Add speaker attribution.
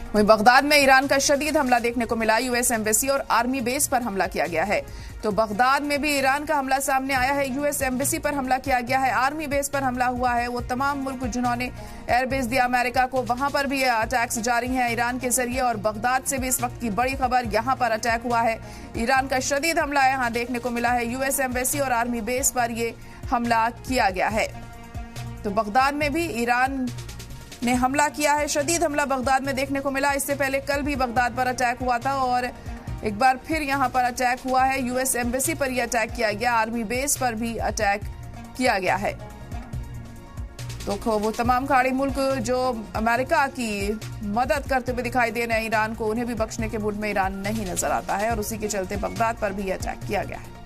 Speaker 1: वहीं बगदाद में ईरान का शदीद हमला देखने को मिला। यूएस एम्बेसी और आर्मी बेस पर हमला किया गया है। तो बगदाद में भी ईरान का हमला सामने आया है। यूएस एम्बेसी पर हमला किया गया है, आर्मी बेस पर हमला हुआ है। वो तमाम मुल्क जिन्होंने एयरबेस दिया अमेरिका को, वहां पर भी अटैक्स जारी हैं ईरान के जरिए। और बगदाद से भी इस वक्त की बड़ी खबर, यहां पर अटैक हुआ है। ईरान का शदीद हमला यहां देखने को मिला है। यूएस एम्बेसी और आर्मी बेस पर ये हमला किया गया है। तो बगदाद में भी ईरान ने हमला किया है। शदीद हमला बगदाद में देखने को मिला। इससे पहले कल भी बगदाद पर अटैक हुआ था और एक बार फिर यहां पर अटैक हुआ है। यूएस एम्बेसी पर यह अटैक किया गया, आर्मी बेस पर भी अटैक किया गया है। तो वो तमाम खाड़ी मुल्क जो अमेरिका की मदद करते हुए दिखाई दे रहे हैं ईरान को, उन्हें भी बख्शने के मूड में ईरान नहीं नजर आता है और उसी के चलते बगदाद पर भी यह अटैक किया गया है।